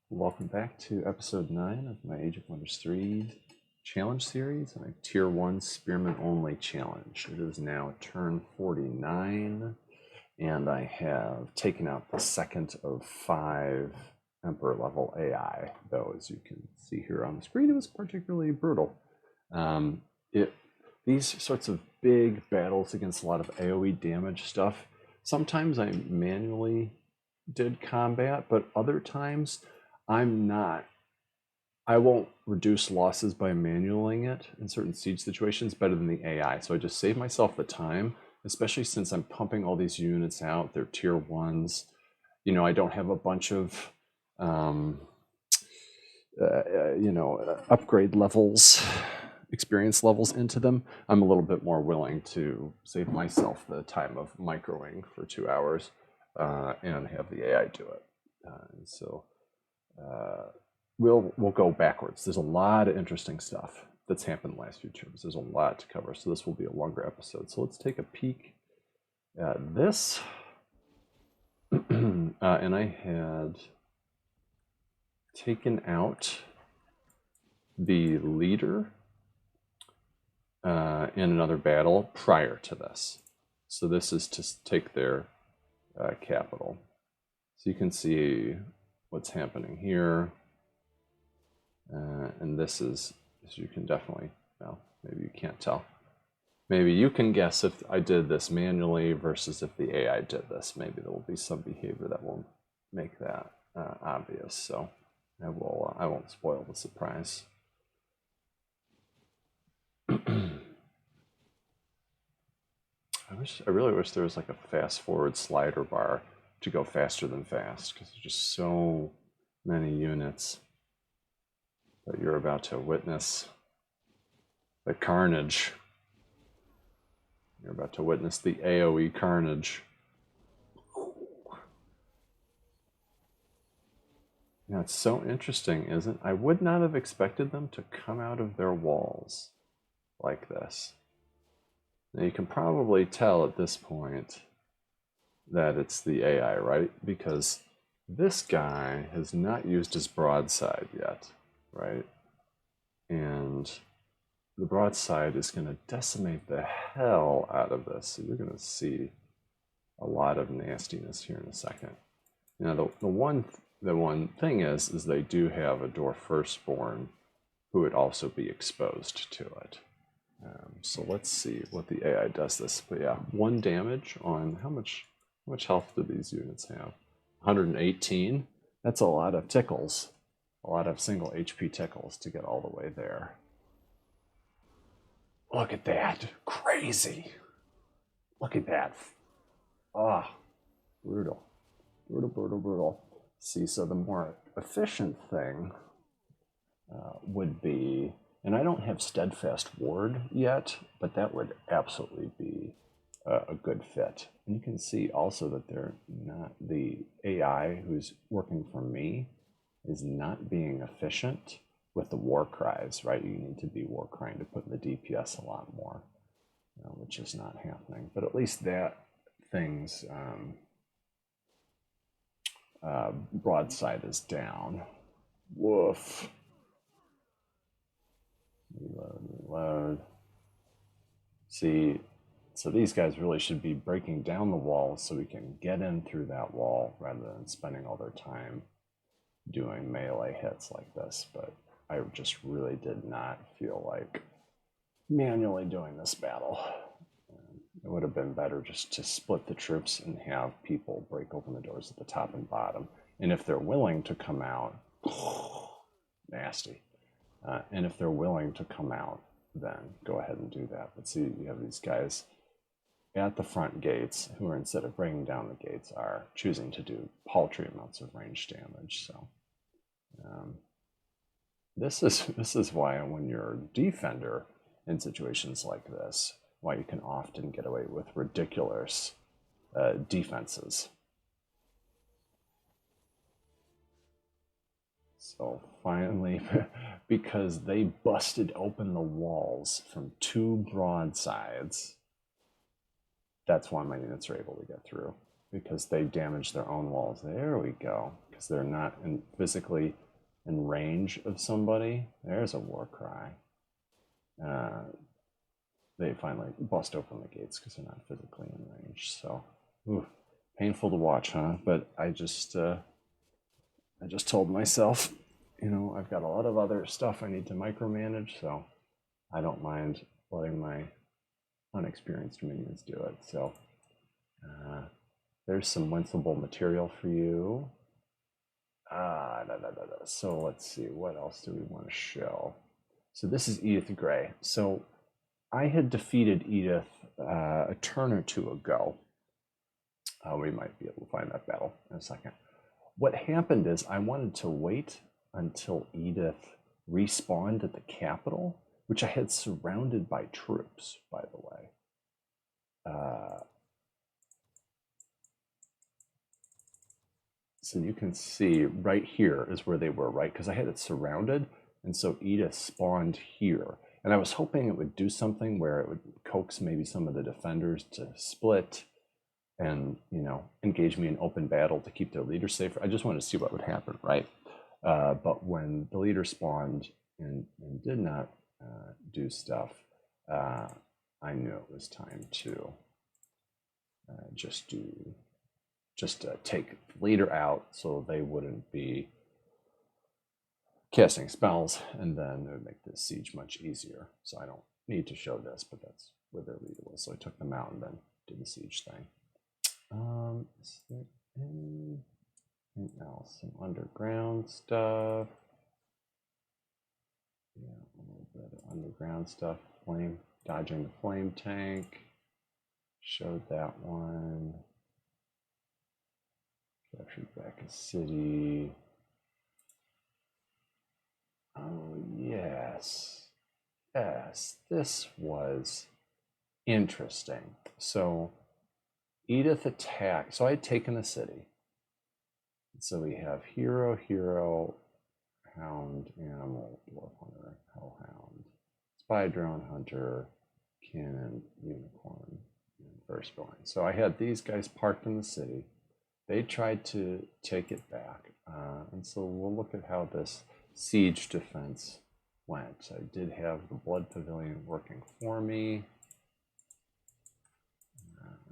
Welcome back to episode 9 of my Age of Wonders 3 challenge series, and a tier 1 spearman only challenge. It is now turn 49, and I have taken out the second of 5 Emperor level AI, though as you can see here on the screen, it was particularly brutal. These sorts of big battles against a lot of AoE damage stuff, sometimes I manually did combat, but other times I won't reduce losses by manualing it in certain siege situations better than the AI. So I just save myself the time, especially since I'm pumping all these units out. They're tier 1s. You know, I don't have a bunch of, upgrade levels, experience levels into them. I'm a little bit more willing to save myself the time of microing for 2 hours and have the AI do it. We'll go backwards. There's a lot of interesting stuff that's happened in the last few turns. There's a lot to cover, so this will be a longer episode. So let's take a peek at this. And I had taken out the leader in another battle prior to this. So this is to take their capital. So you can see what's happening here. And this is, as you can definitely, well, maybe you can't tell. Maybe you can guess if I did this manually versus if the AI did this. Maybe there will be some behavior that will make that obvious. So I won't spoil the surprise. I really wish there was like a fast forward slider bar to go faster than fast, because there's just so many units that you're about to witness the carnage. You're about to witness the AoE carnage. Now, it's so interesting, isn't it? I would not have expected them to come out of their walls like this. Now, you can probably tell at this point that it's the AI, right? Because this guy has not used his broadside yet, right? And the broadside is going to decimate the hell out of this. So you're going to see a lot of nastiness here in a second. Now, the one thing is they do have a dwarf firstborn who would also be exposed to it. So let's see what the AI does this. But yeah, 1 damage on how much health do these units have? 118. That's a lot of tickles. A lot of single HP tickles to get all the way there. Look at that. Crazy. Look at that. Ah, brutal. Brutal. See, so the more efficient thing would be, and I don't have Steadfast Ward yet, but that would absolutely be a good fit. And you can see also that they're not, the AI who's working for me is not being efficient with the war cries, right? You need to be war crying to put in the DPS a lot more, which is not happening. But at least that thing's broadside is down. Woof. Reload. See, so these guys really should be breaking down the walls so we can get in through that wall rather than spending all their time doing melee hits like this. But I just really did not feel like manually doing this battle. It would have been better just to split the troops and have people break open the doors at the top and bottom. And if they're willing to come out, nasty. And if they're willing to come out, then go ahead and do that. But see, you have these guys at the front gates who are, instead of bringing down the gates, are choosing to do paltry amounts of range damage. So this is why when you're a defender in situations like this, why you can often get away with ridiculous defenses. So finally, because they busted open the walls from 2 broadsides, that's why my units are able to get through, because they damaged their own walls. There we go. because they're not physically in range of somebody. There's a war cry. They finally bust open the gates because they're not physically in range. So, painful to watch, huh? But I just told myself, you know, I've got a lot of other stuff I need to micromanage, so I don't mind letting my unexperienced minions do it. So there's some winsable material for you. So let's see, what else do we want to show? So this is Edith Grey. So I had defeated Edith a turn or two ago. We might be able to find that battle in a second. What happened is I wanted to wait until Edith respawned at the capital, which I had surrounded by troops, by the way. So you can see right here is where they were, right? Because I had it surrounded, and so Edith spawned here. And I was hoping it would do something where it would coax maybe some of the defenders to split and, you know, engage me in open battle to keep their leader safer. I just wanted to see what would happen, right? But when the leader spawned and did not do stuff, I knew it was time to just take the leader out so they wouldn't be casting spells, and then it would make the siege much easier. So I don't need to show this, but that's where their leader was. So I took them out and then did the siege thing. Is there anything else? Some underground stuff. Yeah, a little bit of underground stuff. Dodging the flame tank. Showed that one. Captured back a city. Oh, yes. Yes, this was interesting. So Edith attacked. So I had taken the city. So we have hero, hound, animal, dwarf hunter, hellhound, spy drone hunter, cannon, unicorn, and firstborn. So I had these guys parked in the city. They tried to take it back. And so we'll look at how this siege defense went. I did have the blood pavilion working for me.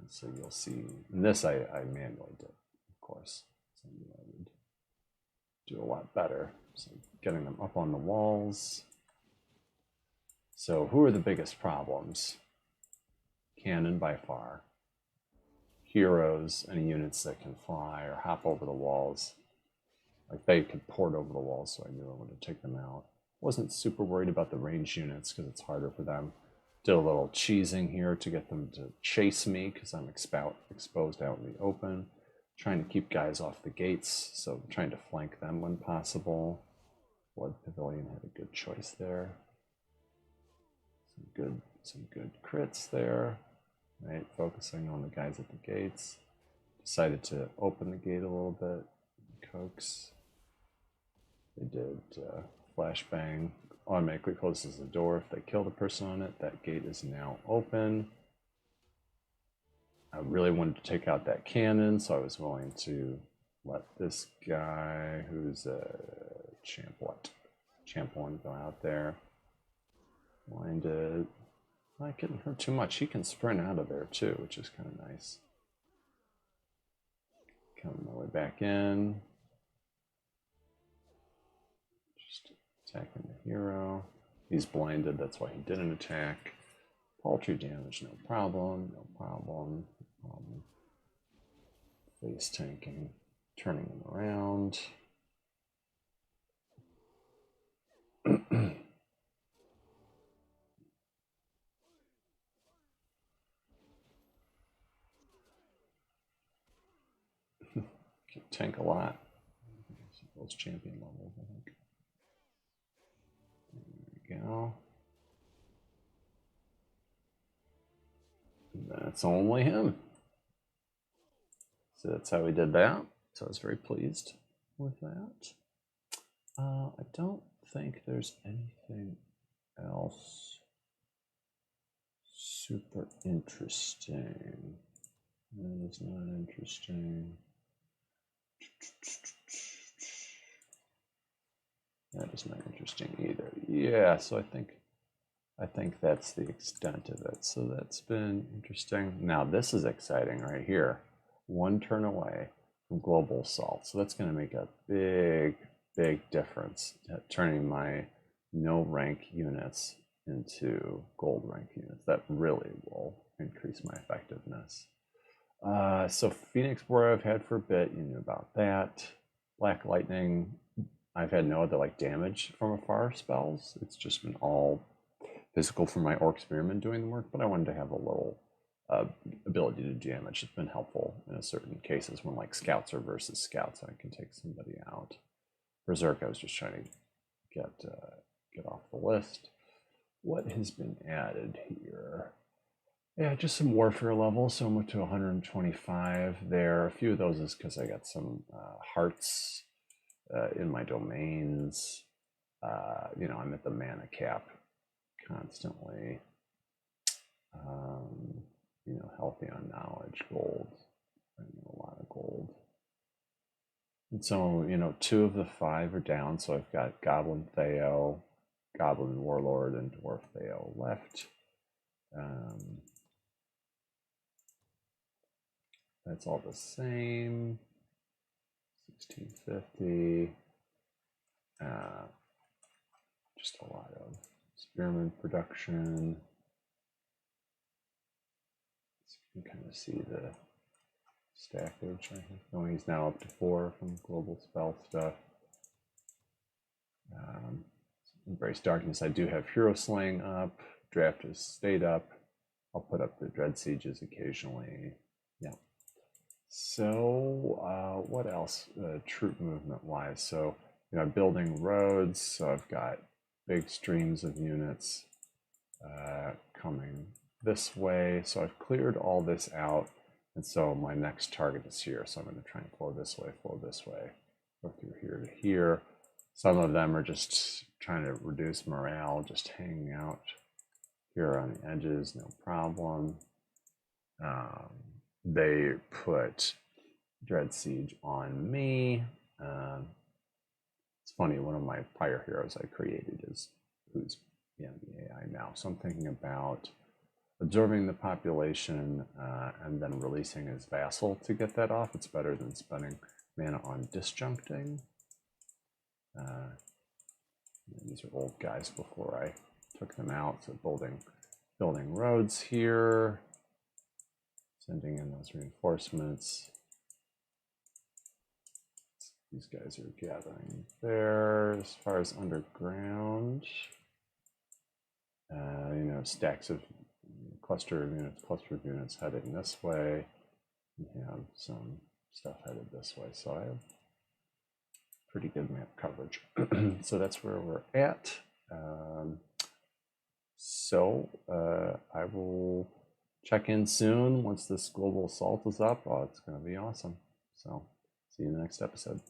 So you'll see, and this I manually did, of course. So I would do a lot better. So getting them up on the walls. So who are the biggest problems? Cannon by far. Heroes, any units that can fly or hop over the walls. Like they could port over the walls, so I knew I wanted to take them out. Wasn't super worried about the ranged units because it's harder for them. Did a little cheesing here to get them to chase me because I'm exposed out in the open. Trying to keep guys off the gates, so trying to flank them when possible. Blood Pavilion had a good choice there. Some good crits there. Right, focusing on the guys at the gates. Decided to open the gate a little bit. Coax. They did flashbang. Automatically closes the door if they kill the person on it. That gate is now open. I really wanted to take out that cannon, so I was willing to let this guy, who's a champ one, go out there. Blinded. Not getting hurt too much. He can sprint out of there too, which is kind of nice. Coming my way back in. Just attacking the hero. He's blinded, that's why he didn't attack. Paltry damage, no problem. Face tanking, turning him around. Can tank a lot. Those champion levels, I think. There we go. That's only him. So that's how we did that. So I was very pleased with that. I don't think there's anything else super interesting. That is not interesting. That is not interesting either. Yeah, so I think that's the extent of it. So that's been interesting. Now this is exciting right here. 1 turn away from global assault. So that's going to make a big difference at turning my no rank units into gold rank units. That really will increase my effectiveness. So Phoenix Warrior I've had for a bit. You knew about that. Black Lightning, I've had no other like damage from afar spells. It's just been all physical from my Orc Spearman doing the work, but I wanted to have a little ability to damage. It's been helpful in certain cases when like scouts are versus scouts, I can take somebody out. Berserk, I was just trying to get off the list. What has been added here? Yeah, just some warfare levels. So I'm up to 125 there. A few of those is because I got some hearts in my domains. You know, I'm at the mana cap constantly. You know, healthy on knowledge, gold. I know a lot of gold. And so, you know, 2 of the 5 are down. So I've got Goblin Theo, Goblin Warlord, and Dwarf Theo left. That's all the same. 1650. Just a lot of Spearman production. So you can kind of see the stackage. I think going, he's now up to 4 from global spell stuff. Embrace Darkness. I do have Hero Slaying up. Draft has stayed up. I'll put up the Dread Sieges occasionally. Yeah. So what else troop movement wise? So you know, I'm building roads, so I've got big streams of units coming this way. So I've cleared all this out, and so my next target is here. So I'm going to try and flow this way, go through here to here. Some of them are just trying to reduce morale, just hanging out here on the edges, no problem. They put Dread Siege on me. It's funny, one of my prior heroes I created is who's the AI now. So I'm thinking about absorbing the population and then releasing his vassal to get that off. It's better than spending mana on disjuncting. These are old guys before I took them out. So building roads here, sending in those reinforcements. These guys are gathering there. As far as underground, you know, stacks of cluster of units heading this way. We have some stuff headed this way, so I have pretty good map coverage. So that's where we're at. I will check in soon once this global assault is up. Oh, it's going to be awesome. So see you in the next episode.